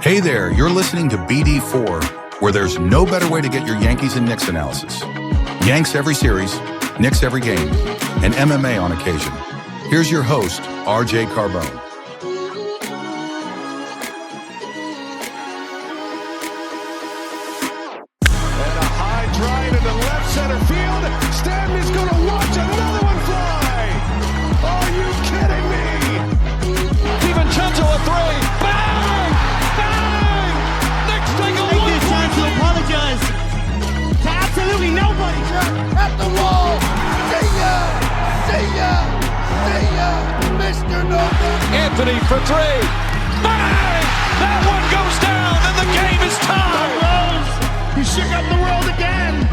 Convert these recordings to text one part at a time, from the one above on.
Hey there, you're listening to BD4, where there's no better way to get your Yankees and Knicks analysis. Yanks every series, Knicks every game, and MMA on occasion. Here's your host, RJ Carbone. And a high drive into left center field. Stanley's going to watch another one fly. Are you kidding me? DiVincenzo a three. Bang! Bang! Knicks take a Take this time to apologize to absolutely nobody. At the wall. See ya! See ya! See ya! Mr. Nova. Anthony for three. Bang! That one goes down and the game is tied. Rose, you shook up the world again.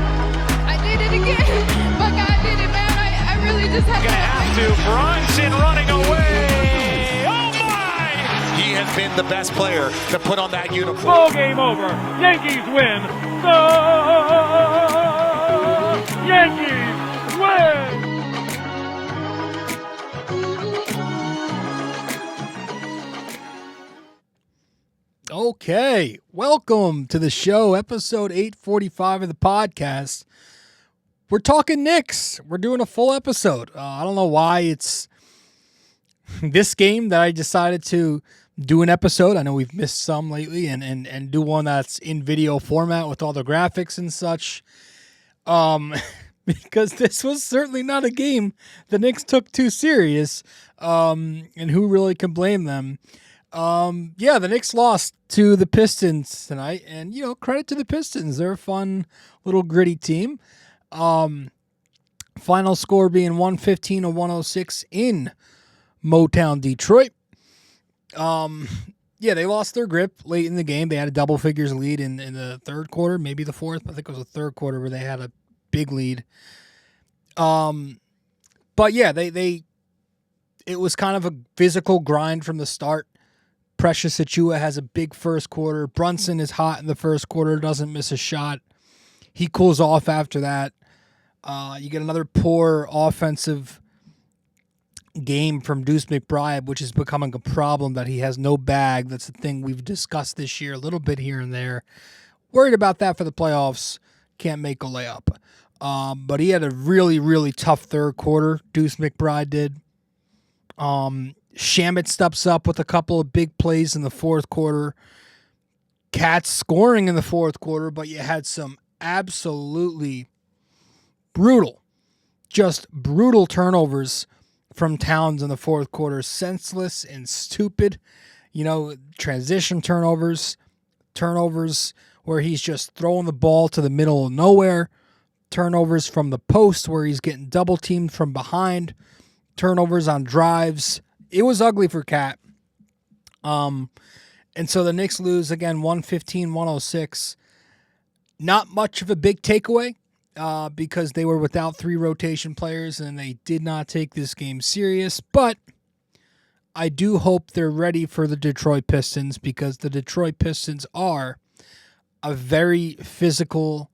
I did it again. My God did it, man. I really just have Gonna have to. Brunson running away. Oh my! He has been the best player to put on that uniform. Ball game over. Yankees win. The Yankees win. Okay, welcome to the show, episode 845 of the podcast. We're talking Knicks. We're doing a full episode. I don't know why it's this game that I decided to do an episode. I know we've missed some lately and do one that's in video format with all the graphics and such. Because this was certainly not a game the Knicks took too serious. And who really can blame them? The Knicks lost to the Pistons tonight, and, credit to the Pistons. They're a fun little gritty team. Final score being 115-106 in Motown, Detroit. They lost their grip late in the game. They had a double figures lead in the third quarter, maybe the fourth. I think it was the third quarter where they had a big lead. It was kind of a physical grind from the start. Precious Achiuwa has a big first quarter. Brunson is hot in the first quarter, doesn't miss a shot. He cools off after that. You get another poor offensive game from Deuce McBride, which is becoming a problem that he has no bag. That's the thing we've discussed this year, a little bit here and there. Worried about that for the playoffs. Can't make a layup. But he had a really, really tough third quarter. Deuce McBride did. Shamet steps up with a couple of big plays in the fourth quarter. Cats scoring in the fourth quarter, but you had some absolutely brutal turnovers from Towns in the fourth quarter. Senseless and stupid, transition turnovers where he's just throwing the ball to the middle of nowhere, turnovers from the post where he's getting double teamed from behind, turnovers on drives. It was ugly for Cat. And so the Knicks lose again 115-106. Not much of a big takeaway because they were without three rotation players and they did not take this game serious. But I do hope they're ready for the Detroit Pistons because the Detroit Pistons are a very physical,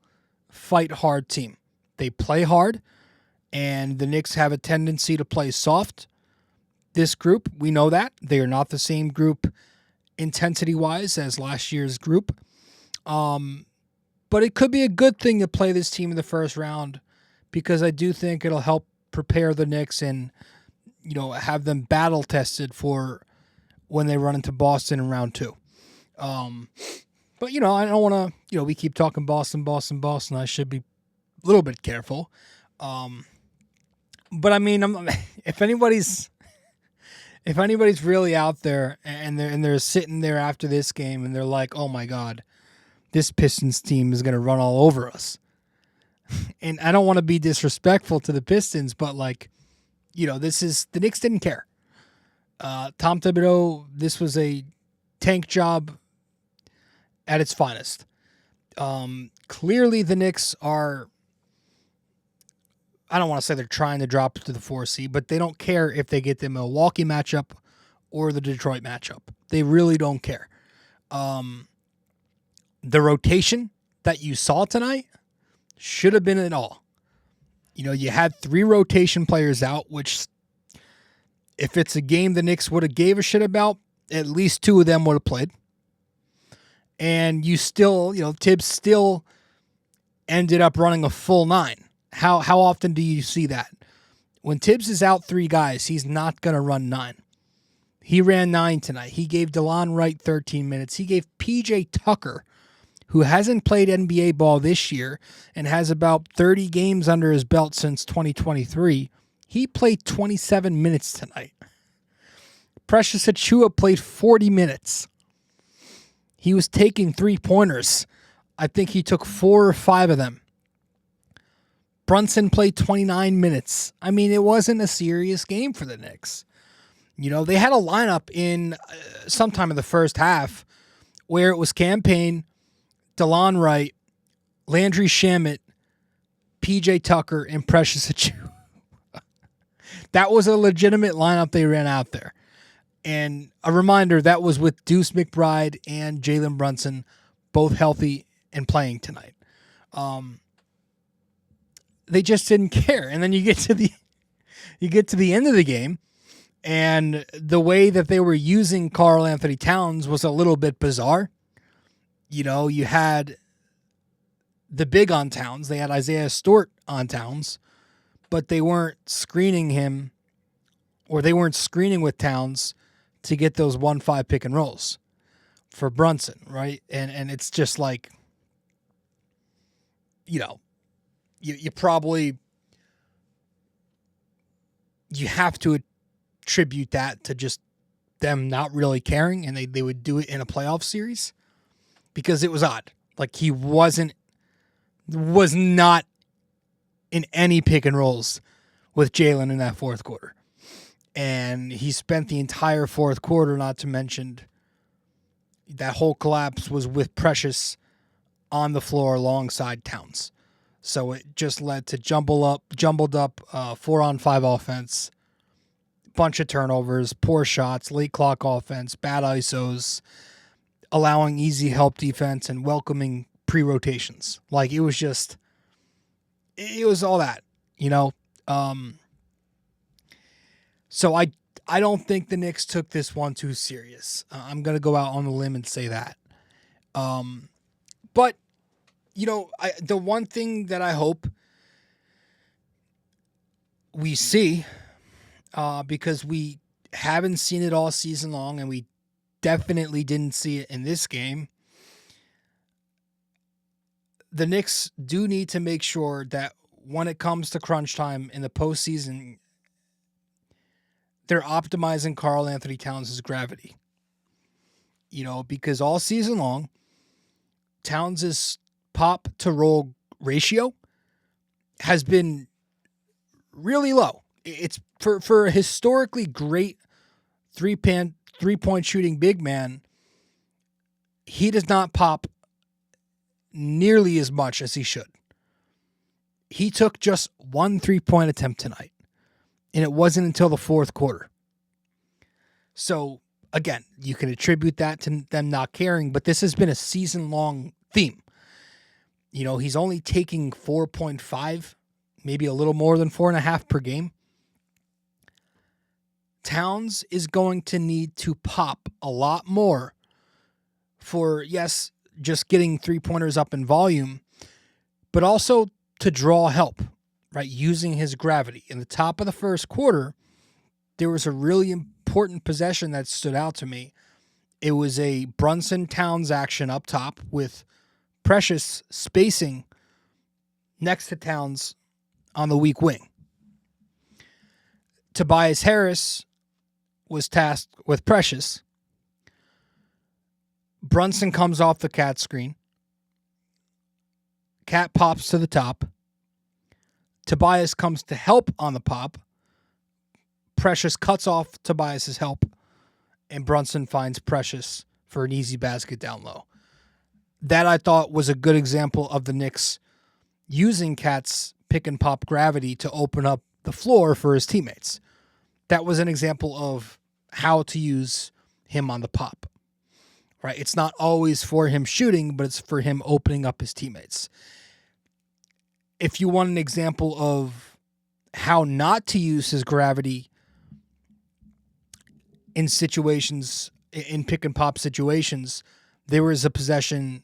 fight-hard team. They play hard, and the Knicks have a tendency to play soft. This group, we know that. They are not the same group intensity-wise as last year's group. But it could be a good thing to play this team in the first round because I do think it'll help prepare the Knicks and, have them battle-tested for when they run into Boston in round two. But I don't want to, we keep talking Boston. I should be a little bit careful. But I mean, if anybody's really out there and they're sitting there after this game and they're like, oh my God, this Pistons team is going to run all over us. And I don't want to be disrespectful to the Pistons, but the Knicks didn't care. Tom Thibodeau, this was a tank job at its finest. Clearly the Knicks are, I don't want to say they're trying to drop to the 4 seed, but they don't care if they get the Milwaukee matchup or the Detroit matchup. They really don't care. The rotation that you saw tonight should have been it all. You had three rotation players out, which if it's a game the Knicks would have gave a shit about, at least two of them would have played. and you still, Tibbs still ended up running a full 9. How often do you see that? When Tibbs is out 3 guys, he's not going to run 9. He ran 9 tonight. He gave DeLon Wright 13 minutes. He gave PJ Tucker, who hasn't played NBA ball this year and has about 30 games under his belt since 2023, he played 27 minutes tonight. Precious Achiuwa played 40 minutes. He was taking 3-pointers. I think he took 4 or 5 of them. Brunson played 29 minutes. I mean, it wasn't a serious game for the Knicks. They had a lineup in sometime in the first half where it was Cam Payne, DeLon Wright, Landry Shamet, PJ Tucker, and Precious Achiuwa. That was a legitimate lineup they ran out there. And a reminder, that was with Deuce McBride and Jalen Brunson, both healthy and playing tonight. They just didn't care. And then you get to the end of the game, and the way that they were using Karl Anthony Towns was a little bit bizarre. You had the big on Towns. They had Isaiah Stewart on Towns, but they weren't screening him, or they weren't screening with Towns to get those 1-5 pick and rolls for Brunson, right? And it's just like, you probably, you have to attribute that to just them not really caring, and they would do it in a playoff series because it was odd. Like, he was not in any pick and rolls with Jalen in that fourth quarter. And he spent the entire fourth quarter, not to mention that whole collapse was with Precious on the floor alongside Towns. So it just led to jumbled up 4-on-5 offense, bunch of turnovers, poor shots, late clock offense, bad ISOs, allowing easy help defense, and welcoming pre-rotations. Like, it was all that, So I don't think the Knicks took this one too serious. I'm going to go out on a limb and say that. But, the one thing that I hope we see, because we haven't seen it all season long, and we definitely didn't see it in this game, the Knicks do need to make sure that when it comes to crunch time in the postseason, they're optimizing Karl Anthony Towns' gravity. Because all season long, Towns' pop to roll ratio has been really low. It's for a historically great three-point shooting big man, he does not pop nearly as much as he should. He took just 1 3-point attempt tonight, and it wasn't until the fourth quarter. So, again, you can attribute that to them not caring, but this has been a season-long theme. He's only taking 4.5, maybe a little more than 4.5 per game. Towns is going to need to pop a lot more for, yes, just getting 3-pointers up in volume, but also to draw help, right? Using his gravity. In the top of the first quarter, there was a really important possession that stood out to me. It was a Brunson Towns action up top with Precious spacing next to Towns on the weak wing. Tobias Harris was tasked with Precious. Brunson comes off the cat screen. Cat pops to the top. Tobias comes to help on the pop. Precious cuts off Tobias's help, and Brunson finds Precious for an easy basket down low. That, I thought, was a good example of the Knicks using Cat's pick and pop gravity to open up the floor for his teammates. That was an example of how to use him on the pop, right? It's not always for him shooting, but it's for him opening up his teammates. If you want an example of how not to use his gravity in situations, in pick and pop situations, there was a possession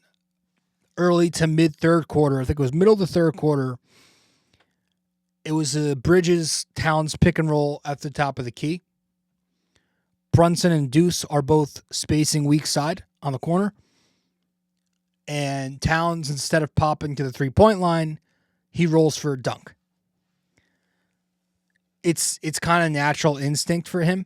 early to mid third quarter. I think it was middle of the third quarter. It was a Bridges Towns pick and roll at the top of the key. Brunson and Deuce are both spacing weak side on the corner. And Towns, instead of popping to the 3-point line, he rolls for a dunk. It's kind of natural instinct for him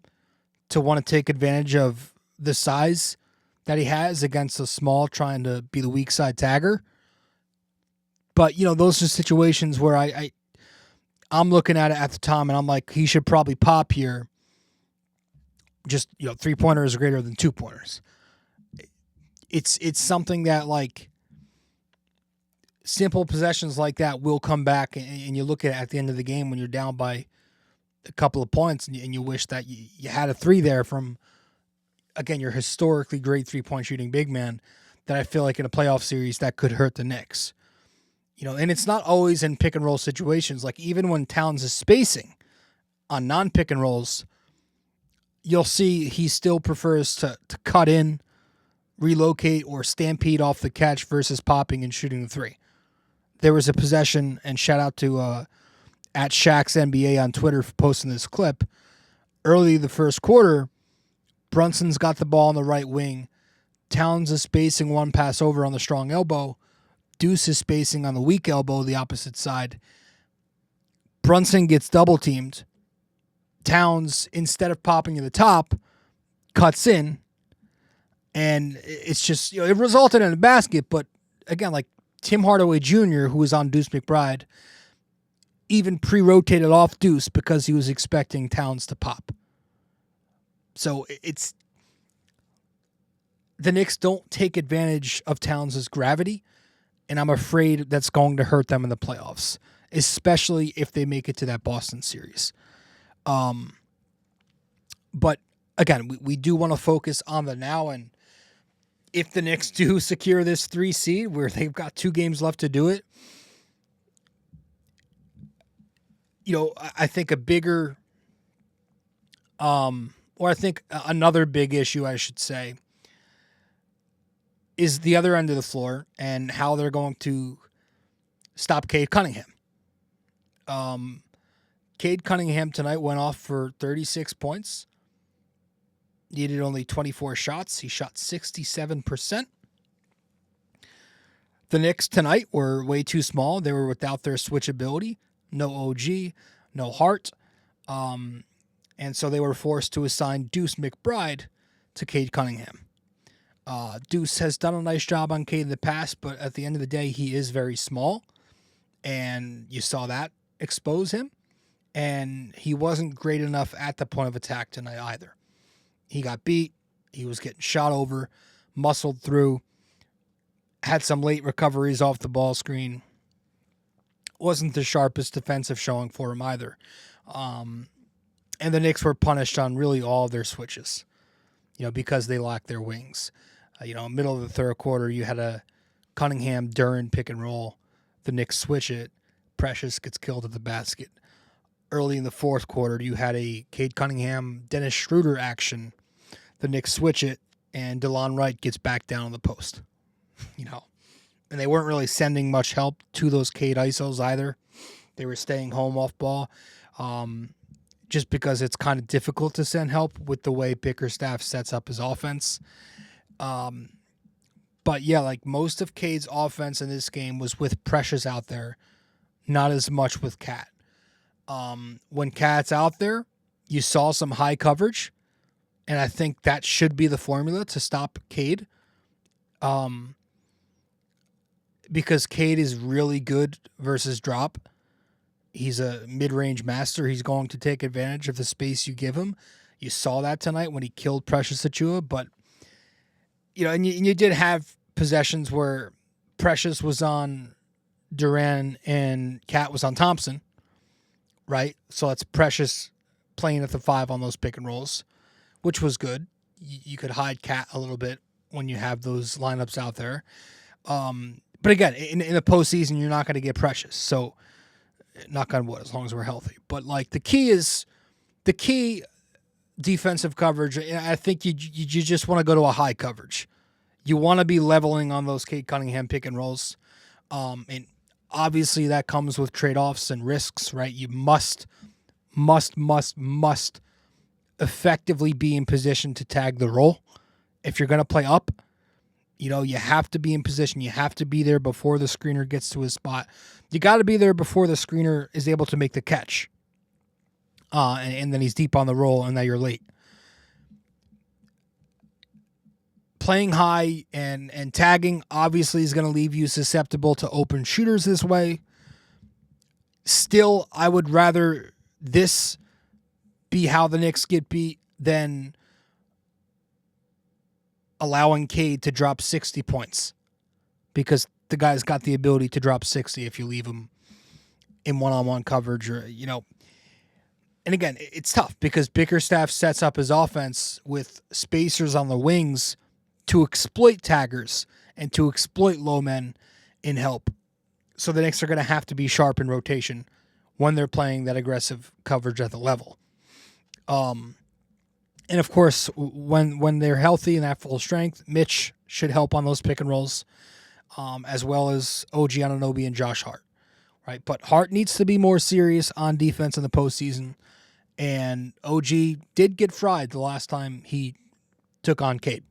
to want to take advantage of the size that he has against a small trying to be the weak side tagger. But, those are situations where I'm looking at it at the time and I'm like, he should probably pop here. Just, 3-pointers are greater than 2-pointers. It's something that, like, simple possessions like that will come back, and you look at the end of the game when you're down by a couple of points and you wish that you had a 3 there from, again, your historically great 3-point shooting big man, that I feel like in a playoff series that could hurt the Knicks. And it's not always in pick and roll situations. Like, even when Towns is spacing on non-pick and rolls, you'll see he still prefers to cut in, relocate, or stampede off the catch versus popping and shooting the 3. There was a possession, and shout out to at Shaq's NBA on Twitter for posting this clip. Early the first quarter, Brunson's got the ball on the right wing. Towns is spacing one pass over on the strong elbow. Deuce is spacing on the weak elbow, the opposite side. Brunson gets double teamed. Towns, instead of popping to the top, cuts in. And it's just, it resulted in a basket. But again, like Tim Hardaway Jr., who was on Deuce McBride, even pre-rotated off Deuce because he was expecting Towns to pop. So it's, the Knicks don't take advantage of Towns' gravity, and I'm afraid that's going to hurt them in the playoffs, especially if they make it to that Boston series. But again, we do want to focus on the now, and if the Knicks do secure this 3 seed where they've got 2 games left to do it, I think a bigger, or I think another big issue, I should say, is the other end of the floor and how they're going to stop Cade Cunningham. Cade Cunningham tonight went off for 36 points. Needed only 24 shots. He shot 67%. The Knicks tonight were way too small. They were without their switchability. No OG, no Hart. And so they were forced to assign Deuce McBride to Cade Cunningham. Deuce has done a nice job on Cade in the past, but at the end of the day, he is very small. And you saw that expose him. And he wasn't great enough at the point of attack tonight either. He got beat. He was getting shot over, muscled through, had some late recoveries off the ball screen. Wasn't the sharpest defensive showing for him either. And the Knicks were punished on really all of their switches, because they lacked their wings. Middle of the third quarter, you had a Cunningham Duren pick and roll. The Knicks switch it. Precious gets killed at the basket. Early in the fourth quarter, you had a Cade Cunningham, Dennis Schroeder action. The Knicks switch it, and DeLon Wright gets back down on the post. And they weren't really sending much help to those Cade ISOs either. They were staying home off ball, just because it's kind of difficult to send help with the way Bickerstaff sets up his offense. But yeah, like most of Cade's offense in this game was with Precious out there, not as much with Cat. When Cat's out there, you saw some high coverage, and I think that should be the formula to stop Cade. Because Cade is really good versus drop. He's a mid-range master. He's going to take advantage of the space you give him. You saw that tonight when he killed Precious Achiuwa, but and you did have possessions where Precious was on Duran and Cat was on Thompson, right? So that's Precious playing at the 5 on those pick and rolls, which was good. You could hide Cat a little bit when you have those lineups out there. But again, in the postseason, you're not going to get Precious. So, knock on wood, as long as we're healthy. But like the key defensive coverage. I think you just want to go to a high coverage. You want to be leveling on those Cade Cunningham pick and rolls. And obviously that comes with trade-offs and risks, right? You must effectively be in position to tag the roll. If you're going to play up, you have to be in position. You have to be there before the screener gets to his spot. You got to be there before the screener is able to make the catch. And then he's deep on the roll, and now you're late. Playing high and tagging obviously is going to leave you susceptible to open shooters this way. Still, I would rather this be how the Knicks get beat than allowing Cade to drop 60 points, because the guy's got the ability to drop 60 if you leave him in one-on-one coverage, or and again, it's tough because Bickerstaff sets up his offense with spacers on the wings to exploit taggers and to exploit low men in help. So the Knicks are going to have to be sharp in rotation when they're playing that aggressive coverage at the level. And of course, when they're healthy and at full strength, Mitch should help on those pick and rolls, as well as OG Anunoby and Josh Hart, right? But Hart needs to be more serious on defense in the postseason, and OG did get fried the last time he took on Cade.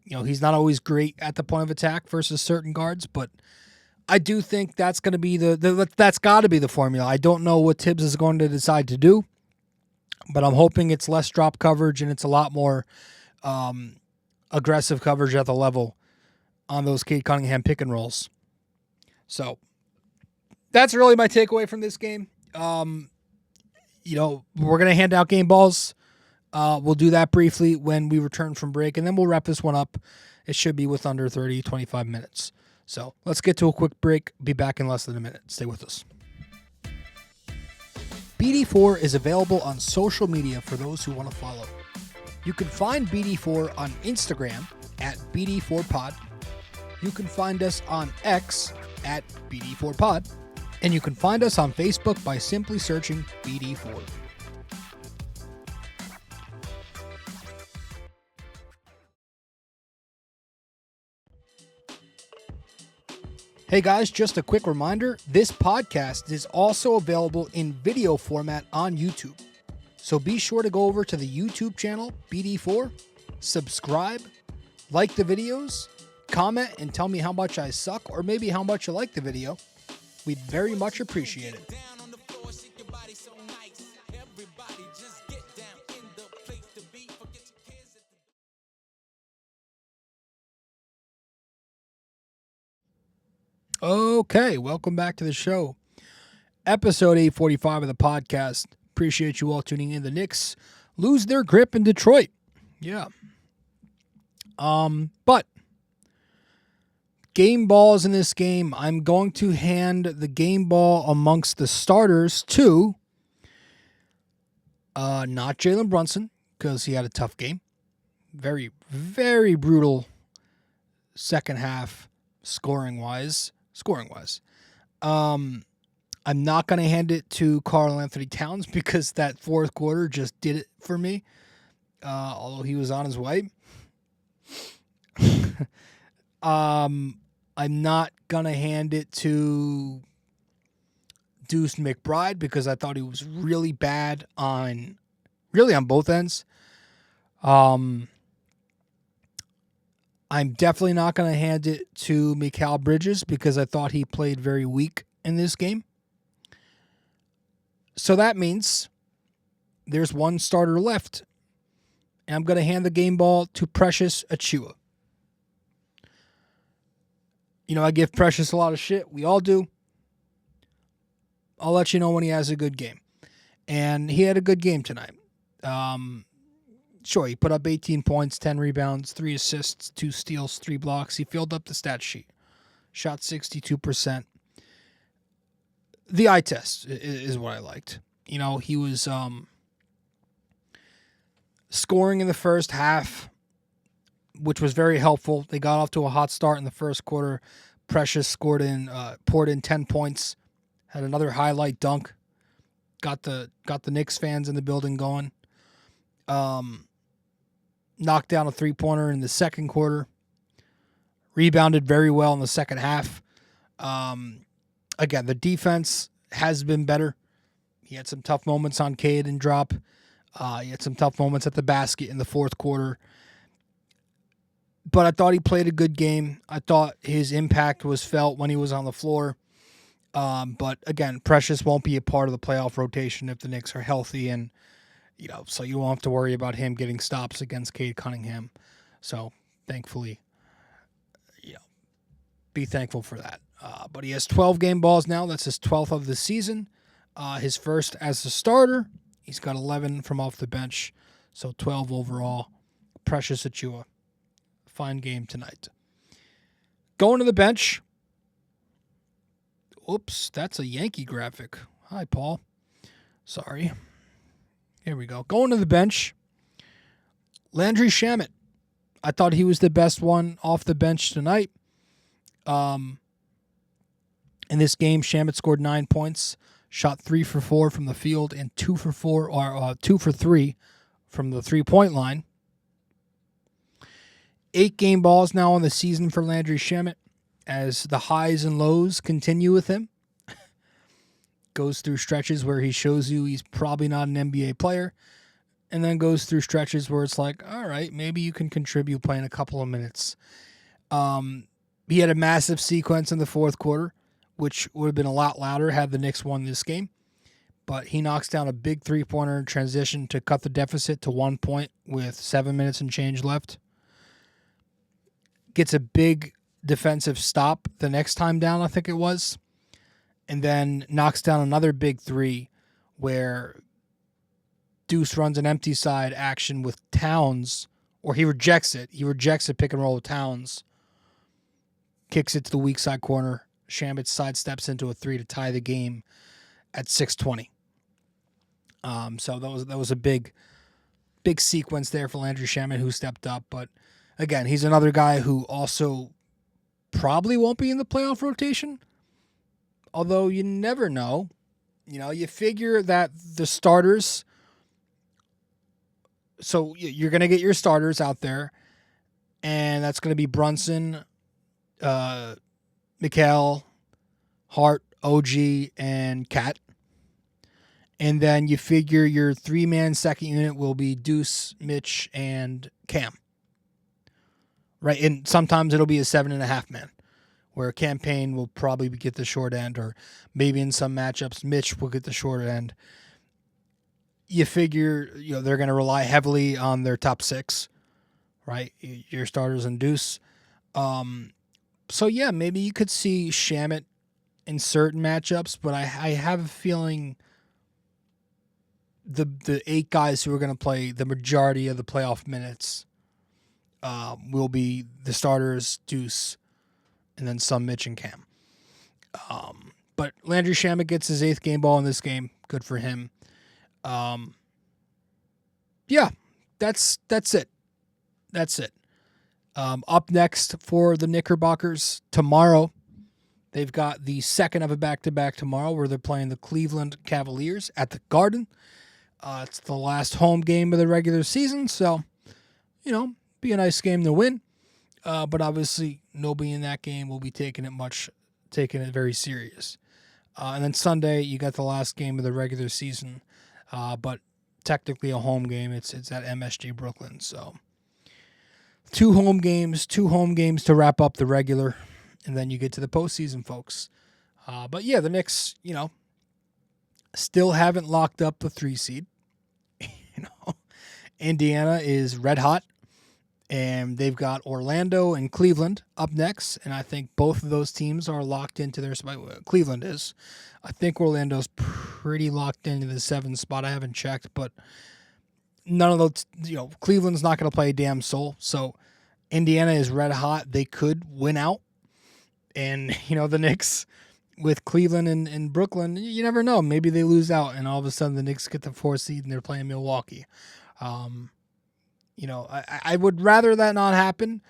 He's not always great at the point of attack versus certain guards, but I do think that's going to be that's got to be the formula. I don't know what Tibbs is going to decide to do, but I'm hoping it's less drop coverage and it's a lot more aggressive coverage at the level on those Cade Cunningham pick and rolls. So that's really my takeaway from this game. We're going to hand out game balls. We'll do that briefly when we return from break, and then we'll wrap this one up. It should be with under 25 minutes. So let's get to a quick break. Be back in less than a minute. Stay with us. BD4 is available on social media for those who want to follow. You can find BD4 on Instagram at BD4Pod. You can find us on X at BD4Pod. And you can find us on Facebook by simply searching BD4. Hey guys, just a quick reminder, this podcast is also available in video format on YouTube. So be sure to go over to the YouTube channel, BD4, subscribe, like the videos, comment, and tell me how much I suck or maybe how much you like the video. We'd very much appreciate it. Okay, welcome back to the show. Episode 845 of the podcast. Appreciate you all tuning in. The Knicks lose their grip in Detroit. Yeah. But game balls in this game, I'm going to hand the game ball amongst the starters to not Jalen Brunson, because he had a tough game. Very, very brutal second half scoring-wise. I'm not going to hand it to Karl Anthony Towns because that fourth quarter just did it for me, although he was on his way. I'm not going to hand it to Deuce McBride because I thought he was really bad on both ends. I'm definitely not going to hand it to Mikal Bridges because I thought he played very weak in this game. So that means there's one starter left, and I'm going to hand the game ball to Precious Achiuwa. I give Precious a lot of shit. We all do. I'll let you know when he has a good game. And he had a good game tonight. Sure, he put up 18 points, 10 rebounds, 3 assists, 2 steals, 3 blocks. He filled up the stat sheet. Shot 62%. The eye test is what I liked. He was scoring in the first half, which was very helpful. They got off to a hot start in the first quarter. Precious poured in 10 points, had another highlight dunk, got the Knicks fans in the building going. knocked down a three-pointer in the second quarter. Rebounded very well in the second half. Again, the defense has been better. He had some tough moments on Cade and drop. He had some tough moments at the basket in the fourth quarter. But I thought he played a good game. I thought his impact was felt when he was on the floor. But again, Precious won't be a part of the playoff rotation if the Knicks are healthy, and so you won't have to worry about him getting stops against Cade Cunningham. So thankfully, be thankful for that. But he has 12 game balls now. That's his 12th of the season. His first as a starter. He's got 11 from off the bench, so 12 overall. Precious Achiuwa. Fine game tonight. Going to the bench. Oops, that's a Yankee graphic. Hi, Paul. Sorry. Here we go. Going to the bench. Landry Shamet. I thought he was the best one off the bench tonight. In this game, Shamet scored 9 points, shot 3 for 4 from the field, and 2 for 3 from the three-point line. 8 game balls now on the season for Landry Shamet as the highs and lows continue with him. Goes through stretches where he shows you he's probably not an NBA player, and then goes through stretches where it's like, all right, maybe you can contribute playing a couple of minutes. He had a massive sequence in the fourth quarter, which would have been a lot louder had the Knicks won this game. But he knocks down a big three-pointer in transition to cut the deficit to 1 point with 7 minutes and change left. Gets a big defensive stop the next time down, I think it was. And then knocks down another big three where Deuce runs an empty side action with Towns, or he rejects it. He rejects a pick and roll with Towns. Kicks it to the weak side corner. Shamet sidesteps into a three to tie the game at 6:20. So that was a big sequence there for Landry Shamet, who stepped up. But again, he's another guy who also probably won't be in the playoff rotation. Although you never know. You figure that the starters. So you're going to get your starters out there, and that's going to be Brunson, Mikal, Hart, OG, and Cat. And then you figure your 3-man second unit will be Deuce, Mitch, and Cam. Right? And sometimes it'll be a 7.5 man, where Campaign will probably get the short end, or maybe in some matchups, Mitch will get the short end. You figure, they're going to rely heavily on their top 6, right? Your starters and Deuce. So yeah, maybe you could see Shamet in certain matchups, but I have a feeling the 8 guys who are going to play the majority of the playoff minutes will be the starters, Deuce, and then some Mitch and Cam. But Landry Shamet gets his 8th game ball in this game. Good for him. Yeah, that's it. That's it. Up next for the Knickerbockers tomorrow, they've got the second of a back-to-back tomorrow where they're playing the Cleveland Cavaliers at the Garden. It's the last home game of the regular season, so, be a nice game to win. But obviously, nobody in that game will be taking it very serious. And then Sunday, you got the last game of the regular season, but technically a home game. It's at MSG Brooklyn, so 2 home games to wrap up the regular, and then you get to the postseason, folks. But yeah, the Knicks, still haven't locked up the 3 seed. Indiana is red hot, and they've got Orlando and Cleveland up next, and I think both of those teams are locked into their spot. Cleveland is. I think Orlando's pretty locked into the 7th spot. I haven't checked, but none of those, Cleveland's not going to play a damn soul. So Indiana is red hot. They could win out. And, the Knicks with Cleveland and Brooklyn, you never know. Maybe they lose out, and all of a sudden the Knicks get the 4th seed and they're playing Milwaukee. I would rather that not happen.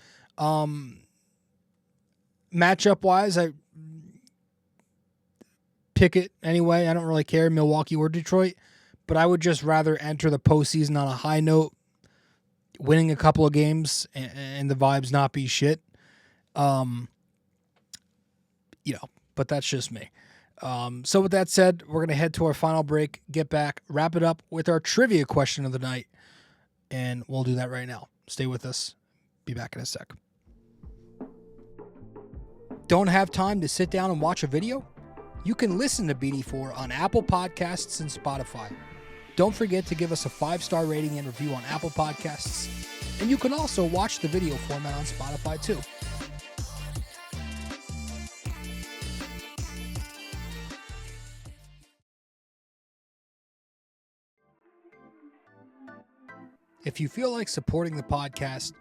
Matchup-wise, I pick it anyway. I don't really care, Milwaukee or Detroit. But I would just rather enter the postseason on a high note winning a couple of games and the vibes not be shit. But that's just me. So with that said, we're going to head to our final break, get back, wrap it up with our trivia question of the night, and we'll do that right now. Stay with us. Be back in a sec. Don't have time to sit down and watch a video? You can listen to BD4 on Apple Podcasts and Spotify. Don't forget to give us a 5-star rating and review on Apple Podcasts. And you can also watch the video format on Spotify too. If you feel like supporting the podcast,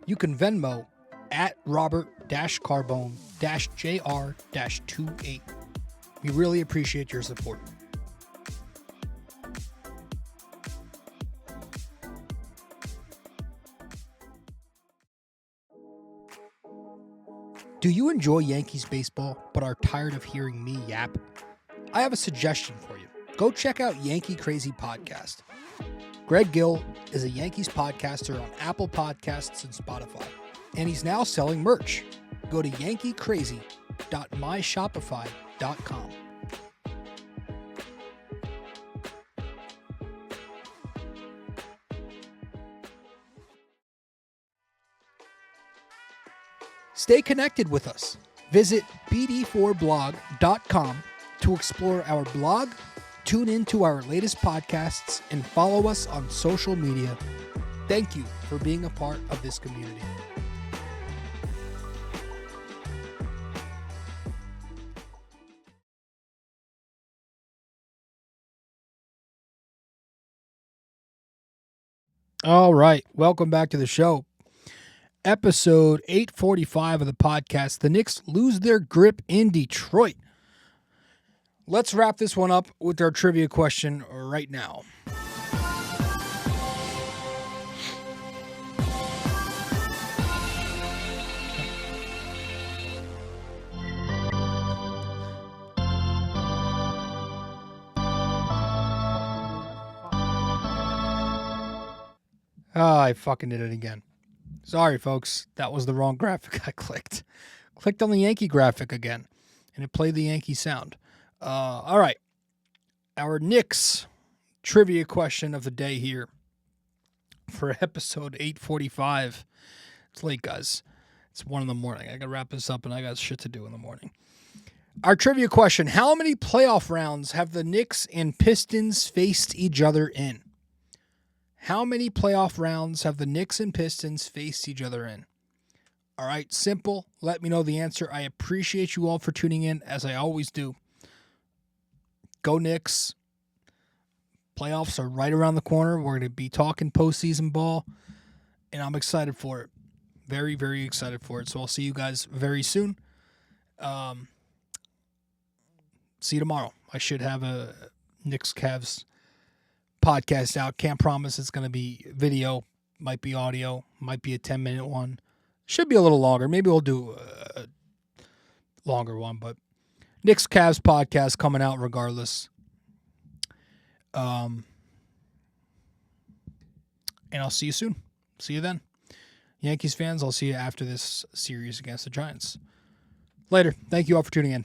you can Venmo at Robert-Carbone-JR-28. We really appreciate your support. Do you enjoy Yankees baseball but are tired of hearing me yap? I have a suggestion for you. Go check out Yankee Crazy Podcast. Greg Gill is a Yankees podcaster on Apple Podcasts and Spotify, and he's now selling merch. Go to yankeecrazy.myshopify.com. Stay connected with us. Visit BD4blog.com to explore our blog, tune into our latest podcasts, and follow us on social media. Thank you for being a part of this community. All right, welcome back to the show. Episode 845 of the podcast. The Knicks lose their grip in Detroit. Let's wrap this one up with our trivia question right now. I fucking did it again. Sorry, folks. That was the wrong graphic I clicked. Clicked on the Yankee graphic again, and it played the Yankee sound. All right. Our Knicks trivia question of the day here for episode 845. It's late, guys. It's 1 in the morning. I got to wrap this up, and I got shit to do in the morning. Our trivia question: how many playoff rounds have the Knicks and Pistons faced each other in? How many playoff rounds have the Knicks and Pistons faced each other in? All right, simple. Let me know the answer. I appreciate you all for tuning in, as I always do. Go Knicks. Playoffs are right around the corner. We're going to be talking postseason ball, and I'm excited for it. Very, very excited for it. So I'll see you guys very soon. See you tomorrow. I should have a Knicks Cavs podcast out. Can't promise it's going to be video. Might be audio. Might be a 10-minute one. Should be a little longer. Maybe we'll do a longer one, but Knicks Cavs podcast coming out regardless. And I'll see you soon. See you then. Yankees fans, I'll see you after this series against the Giants. Later. Thank you all for tuning in.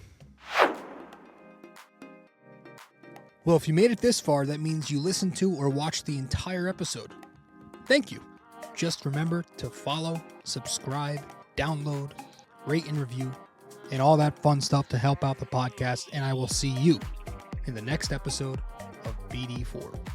Well, if you made it this far, that means you listened to or watched the entire episode. Thank you. Just remember to follow, subscribe, download, rate and review, and all that fun stuff to help out the podcast. And I will see you in the next episode of BD4.